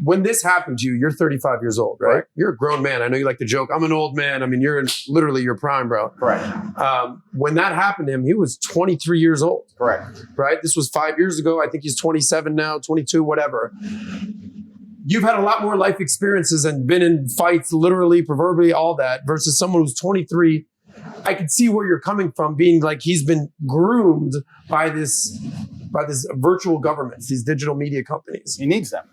when this happened to you, you're 35 years old, right? You're a grown man. I know you like to joke. I'm an old man. I mean, you're in literally your prime, bro. Correct. When that happened to him, he was 23 years old. Correct. Right? This was 5 years ago. I think he's 27 now, 22, whatever. You've had a lot more life experiences and been in fights, literally, proverbially, all that, versus someone who's 23. I could see where you're coming from, being like he's been groomed by this virtual governments, these digital media companies. He needs them.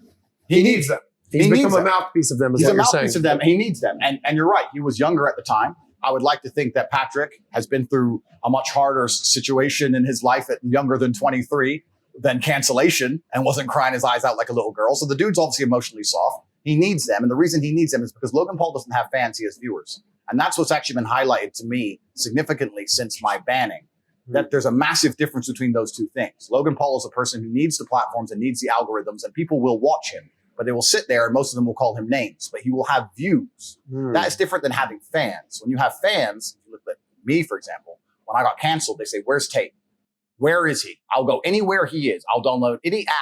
He needs them. He's become a mouthpiece of them, is what you're saying. He's a mouthpiece of them. He needs them. And you're right. He was younger at the time. I would like to think that Patrick has been through a much harder situation in his life at younger than 23 than cancellation and wasn't crying his eyes out like a little girl. So the dude's obviously emotionally soft. He needs them. And the reason he needs them is because Logan Paul doesn't have fans, he has viewers. And that's what's actually been highlighted to me significantly since my banning, that there's a massive difference between those two things. Logan Paul is a person who needs the platforms and needs the algorithms, and people will watch him, but they will sit there and most of them will call him names, but he will have views. That is different than having fans. When you have fans, look at me, for example, when I got canceled, they say, where's Tate? Where is he? I'll go anywhere he is. I'll download any app.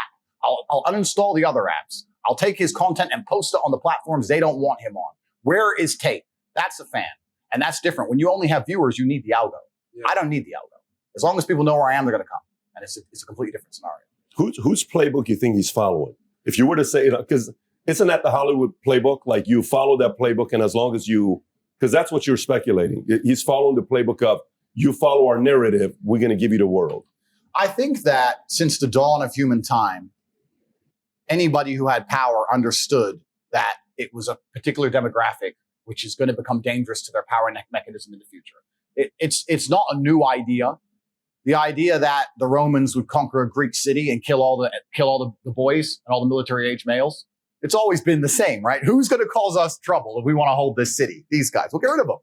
I'll uninstall the other apps. I'll take his content and post it on the platforms they don't want him on. Where is Tate? That's a fan. And that's different. When you only have viewers, you need the algo. Yeah. I don't need the algo. As long as people know where I am, they're going to come. And it's a completely different scenario. Whose playbook you think he's following? If you were to say, because isn't that the Hollywood playbook? Like you follow that playbook, and as long as because that's what you're speculating. He's following the playbook of, you follow our narrative, we're going to give you the world. I think that since the dawn of human time, anybody who had power understood that it was a particular demographic which is going to become dangerous to their power mechanism in the future. It's not a new idea. The idea that the Romans would conquer a Greek city and kill all the boys and all the military age males, it's always been the same, right? Who's going to cause us trouble if we want to hold this city? These guys. We'll get rid of them.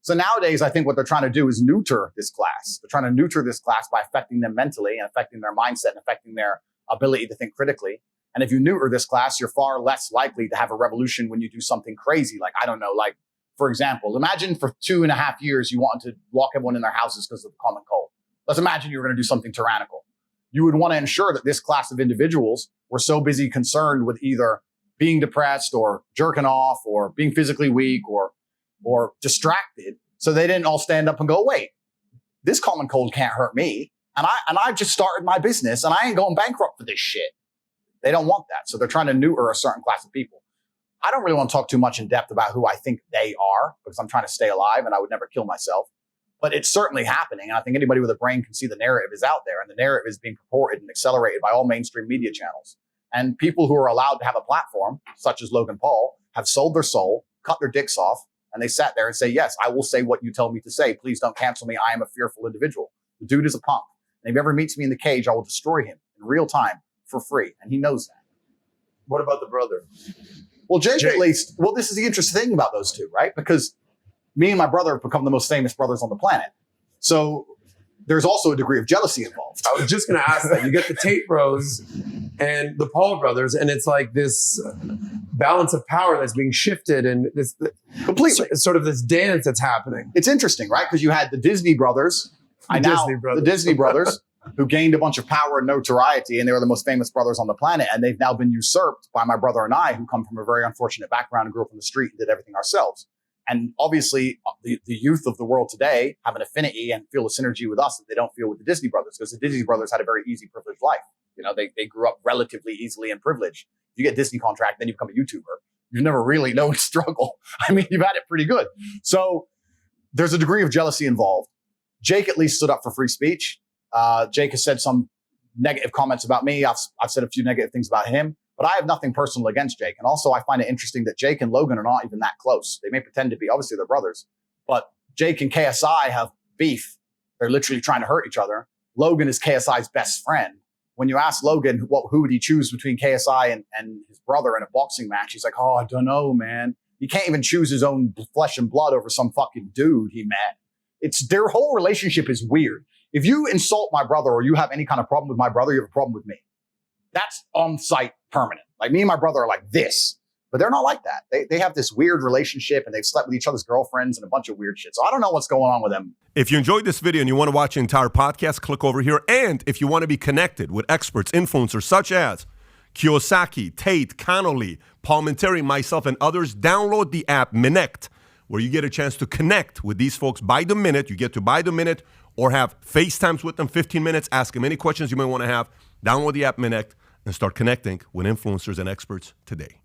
So nowadays, I think what they're trying to do is neuter this class. They're trying to neuter this class by affecting them mentally and affecting their mindset and affecting their ability to think critically. And if you neuter this class, you're far less likely to have a revolution when you do something crazy. Like, I don't know, like, for example, imagine for 2.5 years, you wanted to lock everyone in their houses because of the common cold. Let's imagine you were going to do something tyrannical. You would want to ensure that this class of individuals were so busy concerned with either being depressed or jerking off or being physically weak or distracted. So they didn't all stand up and go, wait, this common cold can't hurt me. And I just started my business and I ain't going bankrupt for this shit. They don't want that. So they're trying to neuter a certain class of people. I don't really want to talk too much in depth about who I think they are because I'm trying to stay alive and I would never kill myself. But it's certainly happening. And I think anybody with a brain can see the narrative is out there. And the narrative is being purported and accelerated by all mainstream media channels. And people who are allowed to have a platform, such as Logan Paul, have sold their soul, cut their dicks off, and they sat there and say, yes, I will say what you tell me to say. Please don't cancel me. I am a fearful individual. The dude is a punk. And if he ever meets me in the cage, I will destroy him in real time for free. And he knows that. What about the brother? Well, Jake at least, well, this is the interesting thing about those two, right? Because me and my brother have become the most famous brothers on the planet. So there's also a degree of jealousy involved. I was just going to ask that. You get the Tate bros and the Paul brothers, and it's like this balance of power that's being shifted, and this completely sort of this dance that's happening. It's interesting, right? Because you had the Disney brothers, the Disney brothers, who gained a bunch of power and notoriety, and they were the most famous brothers on the planet, and they've now been usurped by my brother and I, who come from a very unfortunate background and grew up on the street and did everything ourselves. And obviously, the youth of the world today have an affinity and feel a synergy with us that they don't feel with the Disney brothers, because the Disney brothers had a very easy, privileged life. You know, they grew up relatively easily and privileged. You get a Disney contract, then you become a YouTuber. You never really know the struggle. I mean, you've had it pretty good. So there's a degree of jealousy involved. Jake at least stood up for free speech. Jake has said some negative comments about me. I've said a few negative things about him. But I have nothing personal against Jake. And also, I find it interesting that Jake and Logan are not even that close. They may pretend to be. Obviously, they're brothers. But Jake and KSI have beef. They're literally trying to hurt each other. Logan is KSI's best friend. When you ask Logan who would he choose between KSI and his brother in a boxing match, he's like, oh, I don't know, man. He can't even choose his own flesh and blood over some fucking dude he met. Their whole relationship is weird. If you insult my brother or you have any kind of problem with my brother, you have a problem with me. That's on site permanent. Like, me and my brother are like this, but they're not like that. They have this weird relationship and they've slept with each other's girlfriends and a bunch of weird shit. So I don't know what's going on with them. If you enjoyed this video and you want to watch the entire podcast, click over here. And if you want to be connected with experts, influencers such as Kiyosaki, Tate, Connolly, Palmentary, myself, and others. Download the app Minect, where you get a chance to connect with these folks by the minute. You get to buy the minute or have FaceTimes with them, 15 minutes, ask them any questions you may want to have. Download the app Minect and start connecting with influencers and experts today.